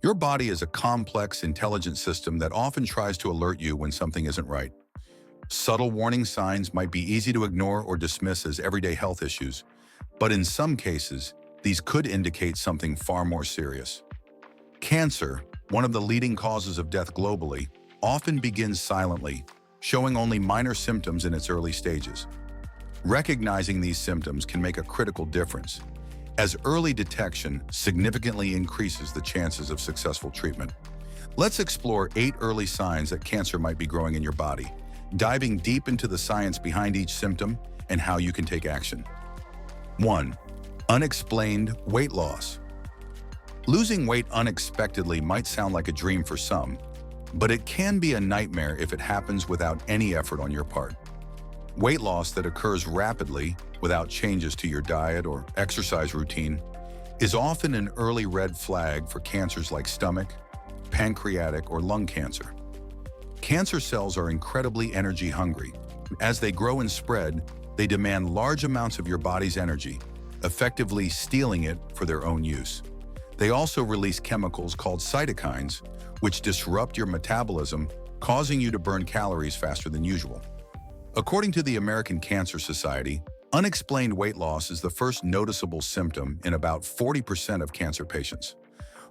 Your body is a complex, intelligent system that often tries to alert you when something isn't right. Subtle warning signs might be easy to ignore or dismiss as everyday health issues, but in some cases, these could indicate something far more serious. Cancer, one of the leading causes of death globally, often begins silently, showing only minor symptoms in its early stages. Recognizing these symptoms can make a critical difference, as early detection significantly increases the chances of successful treatment. Let's explore 8 early signs that cancer might be growing in your body, diving deep into the science behind each symptom and how you can take action. 1. Unexplained weight loss. Losing weight unexpectedly might sound like a dream for some, but it can be a nightmare if it happens without any effort on your part. Weight loss that occurs rapidly, without changes to your diet or exercise routine, is often an early red flag for cancers like stomach, pancreatic, or lung cancer. Cancer cells are incredibly energy hungry. As they grow and spread, they demand large amounts of your body's energy, effectively stealing it for their own use. They also release chemicals called cytokines, which disrupt your metabolism, causing you to burn calories faster than usual. According to the American Cancer Society, unexplained weight loss is the first noticeable symptom in about 40% of cancer patients.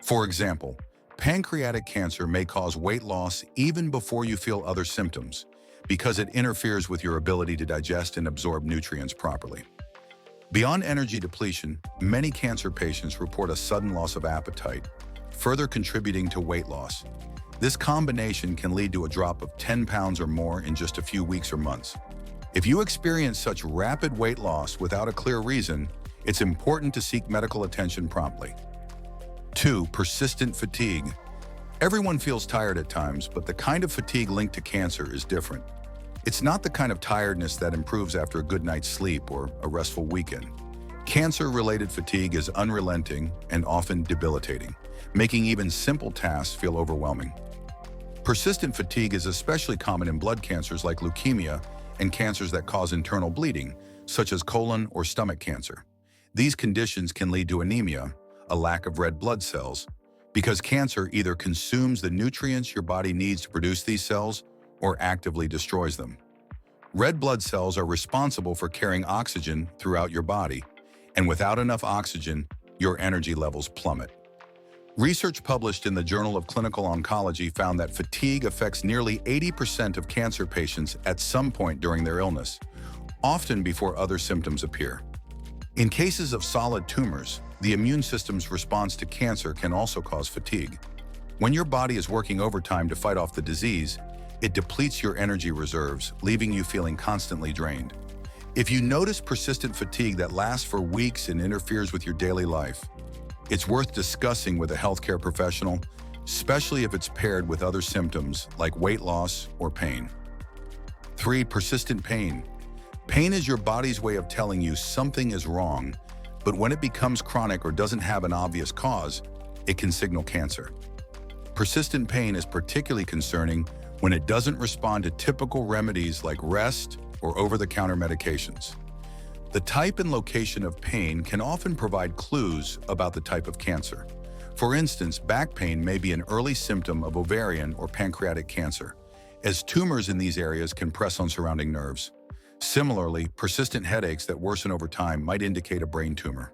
For example, pancreatic cancer may cause weight loss even before you feel other symptoms, because it interferes with your ability to digest and absorb nutrients properly. Beyond energy depletion, many cancer patients report a sudden loss of appetite, further contributing to weight loss. This combination can lead to a drop of 10 pounds or more in just a few weeks or months. If you experience such rapid weight loss without a clear reason, it's important to seek medical attention promptly. 2. Persistent fatigue. Everyone feels tired at times, but the kind of fatigue linked to cancer is different. It's not the kind of tiredness that improves after a good night's sleep or a restful weekend. Cancer-related fatigue is unrelenting and often debilitating, making even simple tasks feel overwhelming. Persistent fatigue is especially common in blood cancers like leukemia and cancers that cause internal bleeding, such as colon or stomach cancer. These conditions can lead to anemia, a lack of red blood cells, because cancer either consumes the nutrients your body needs to produce these cells or actively destroys them. Red blood cells are responsible for carrying oxygen throughout your body, and without enough oxygen, your energy levels plummet. Research published in the Journal of Clinical Oncology found that fatigue affects nearly 80% of cancer patients at some point during their illness, often before other symptoms appear. In cases of solid tumors, the immune system's response to cancer can also cause fatigue. When your body is working overtime to fight off the disease, it depletes your energy reserves, leaving you feeling constantly drained. If you notice persistent fatigue that lasts for weeks and interferes with your daily life, it's worth discussing with a healthcare professional, especially if it's paired with other symptoms like weight loss or pain. 3. Persistent pain. Pain is your body's way of telling you something is wrong, but when it becomes chronic or doesn't have an obvious cause, it can signal cancer. Persistent pain is particularly concerning when it doesn't respond to typical remedies like rest or over-the-counter medications. The type and location of pain can often provide clues about the type of cancer. For instance, back pain may be an early symptom of ovarian or pancreatic cancer, as tumors in these areas can press on surrounding nerves. Similarly, persistent headaches that worsen over time might indicate a brain tumor.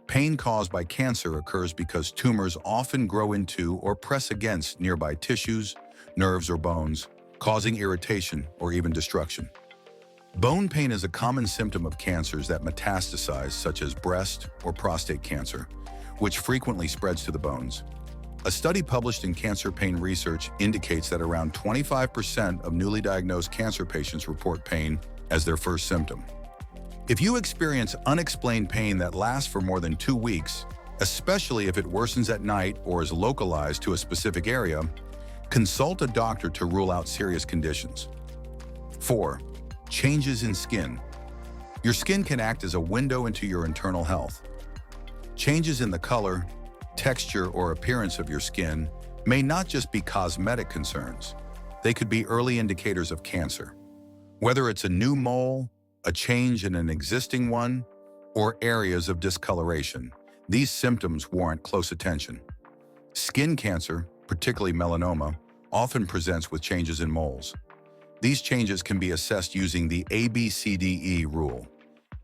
Pain caused by cancer occurs because tumors often grow into or press against nearby tissues, nerves, or bones, causing irritation or even destruction. Bone pain is a common symptom of cancers that metastasize, such as breast or prostate cancer, which frequently spreads to the bones. A study published in Cancer Pain Research indicates that around 25% of newly diagnosed cancer patients report pain as their first symptom. If you experience unexplained pain that lasts for more than 2 weeks, especially if it worsens at night or is localized to a specific area, consult a doctor to rule out serious conditions. 4. Changes in skin. Your skin can act as a window into your internal health. Changes in the color, texture, or appearance of your skin may not just be cosmetic concerns. They could be early indicators of cancer. Whether it's a new mole, a change in an existing one, or areas of discoloration, these symptoms warrant close attention. Skin cancer, particularly melanoma, often presents with changes in moles. These changes can be assessed using the ABCDE rule: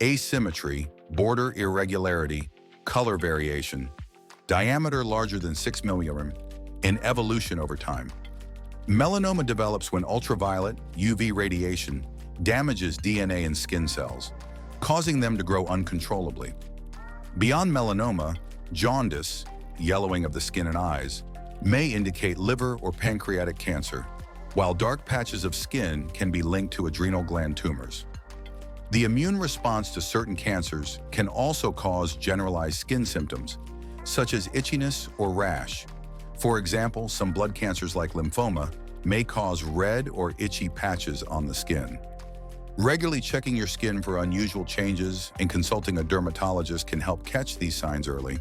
asymmetry, border irregularity, color variation, diameter larger than 6 millimeters, and evolution over time. Melanoma develops when ultraviolet, UV radiation damages DNA and skin cells, causing them to grow uncontrollably. Beyond melanoma, jaundice, yellowing of the skin and eyes, may indicate liver or pancreatic cancer, while dark patches of skin can be linked to adrenal gland tumors. The immune response to certain cancers can also cause generalized skin symptoms, such as itchiness or rash. For example, some blood cancers like lymphoma may cause red or itchy patches on the skin. Regularly checking your skin for unusual changes and consulting a dermatologist can help catch these signs early.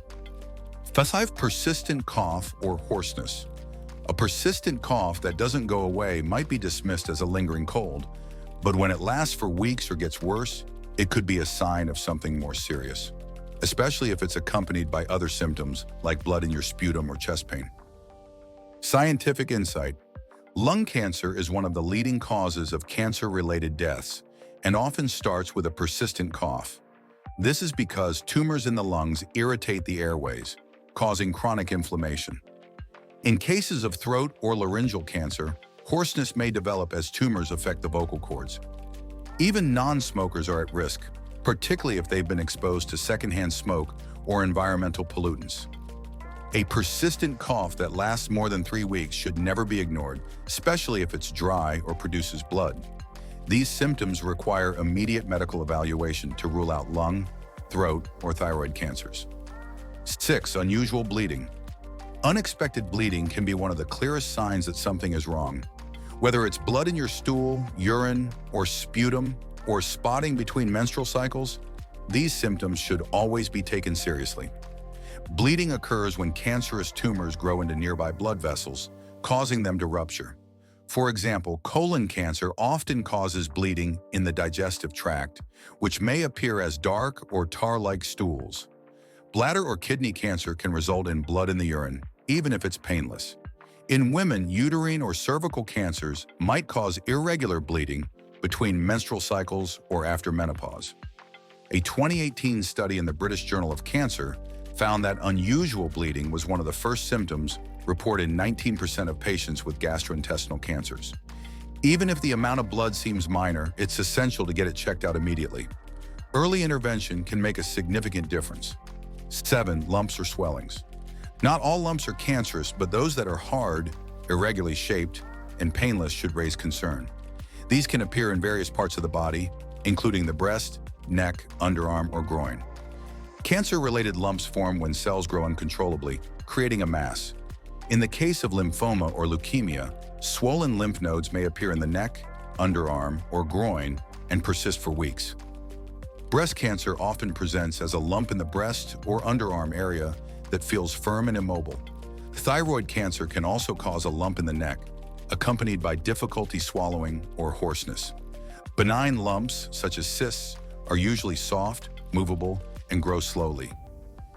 5. Persistent cough or hoarseness. A persistent cough that doesn't go away might be dismissed as a lingering cold, but when it lasts for weeks or gets worse, it could be a sign of something more serious, especially if it's accompanied by other symptoms like blood in your sputum or chest pain. Scientific insight. Lung cancer is one of the leading causes of cancer-related deaths and often starts with a persistent cough. This is because tumors in the lungs irritate the airways, causing chronic inflammation. In cases of throat or laryngeal cancer, hoarseness may develop as tumors affect the vocal cords. Even non-smokers are at risk, particularly if they've been exposed to secondhand smoke or environmental pollutants. A persistent cough that lasts more than 3 weeks should never be ignored, especially if it's dry or produces blood. These symptoms require immediate medical evaluation to rule out lung, throat, or thyroid cancers. 6. Unusual bleeding. Unexpected bleeding can be one of the clearest signs that something is wrong. Whether it's blood in your stool, urine, or sputum, or spotting between menstrual cycles, these symptoms should always be taken seriously. Bleeding occurs when cancerous tumors grow into nearby blood vessels, causing them to rupture. For example, colon cancer often causes bleeding in the digestive tract, which may appear as dark or tar-like stools. Bladder or kidney cancer can result in blood in the urine, even if it's painless. In women, uterine or cervical cancers might cause irregular bleeding between menstrual cycles or after menopause. A 2018 study in the British Journal of Cancer found that unusual bleeding was one of the first symptoms reported in 19% of patients with gastrointestinal cancers. Even if the amount of blood seems minor, it's essential to get it checked out immediately. Early intervention can make a significant difference. 7. Lumps or swellings. Not all lumps are cancerous, but those that are hard, irregularly shaped, and painless should raise concern. These can appear in various parts of the body, including the breast, neck, underarm, or groin. Cancer-related lumps form when cells grow uncontrollably, creating a mass. In the case of lymphoma or leukemia, swollen lymph nodes may appear in the neck, underarm, or groin and persist for weeks. Breast cancer often presents as a lump in the breast or underarm area that feels firm and immobile. Thyroid cancer can also cause a lump in the neck, accompanied by difficulty swallowing or hoarseness. Benign lumps, such as cysts, are usually soft, movable, and grow slowly.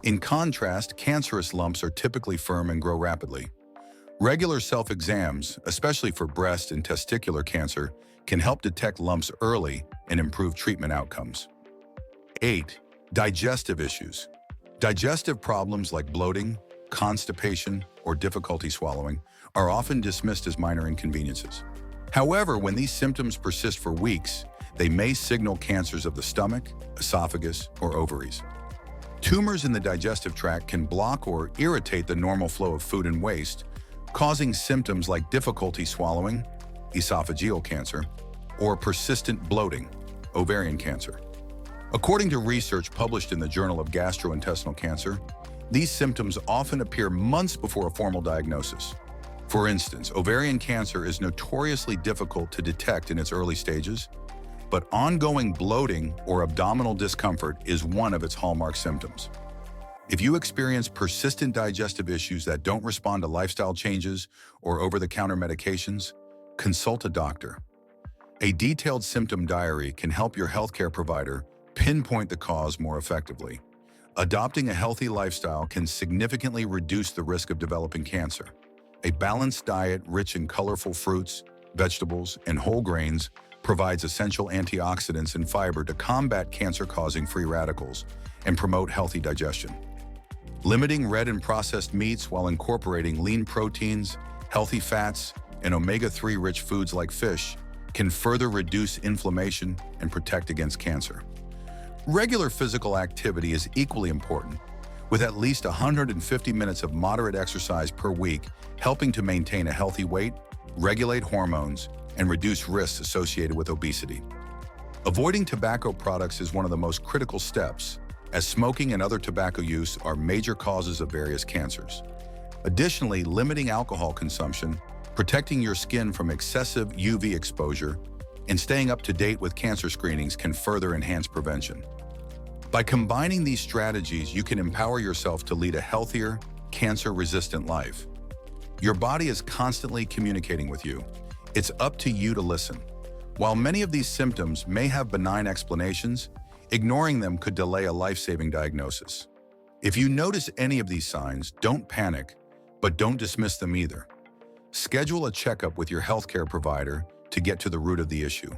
In contrast, cancerous lumps are typically firm and grow rapidly. Regular self-exams, especially for breast and testicular cancer, can help detect lumps early and improve treatment outcomes. 8. Digestive issues. Digestive problems like bloating, constipation, or difficulty swallowing are often dismissed as minor inconveniences. However, when these symptoms persist for weeks, they may signal cancers of the stomach, esophagus, or ovaries. Tumors in the digestive tract can block or irritate the normal flow of food and waste, causing symptoms like difficulty swallowing, esophageal cancer, or persistent bloating, ovarian cancer. According to research published in the Journal of Gastrointestinal Cancer, these symptoms often appear months before a formal diagnosis. For instance, ovarian cancer is notoriously difficult to detect in its early stages, but ongoing bloating or abdominal discomfort is one of its hallmark symptoms. If you experience persistent digestive issues that don't respond to lifestyle changes or over-the-counter medications, consult a doctor. A detailed symptom diary can help your healthcare provider pinpoint the cause more effectively. Adopting a healthy lifestyle can significantly reduce the risk of developing cancer. A balanced diet rich in colorful fruits, vegetables, and whole grains provides essential antioxidants and fiber to combat cancer-causing free radicals and promote healthy digestion. Limiting red and processed meats while incorporating lean proteins, healthy fats, and omega-3 rich foods like fish can further reduce inflammation and protect against cancer. Regular physical activity is equally important, with at least 150 minutes of moderate exercise per week helping to maintain a healthy weight, regulate hormones, and reduce risks associated with obesity. Avoiding tobacco products is one of the most critical steps, as smoking and other tobacco use are major causes of various cancers. Additionally, limiting alcohol consumption, protecting your skin from excessive UV exposure, and staying up to date with cancer screenings can further enhance prevention. By combining these strategies, you can empower yourself to lead a healthier, cancer-resistant life. Your body is constantly communicating with you. It's up to you to listen. While many of these symptoms may have benign explanations, ignoring them could delay a life-saving diagnosis. If you notice any of these signs, don't panic, but don't dismiss them either. Schedule a checkup with your healthcare provider to get to the root of the issue.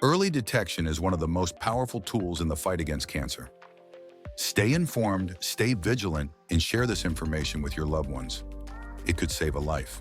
Early detection is one of the most powerful tools in the fight against cancer. Stay informed, stay vigilant, and share this information with your loved ones. It could save a life.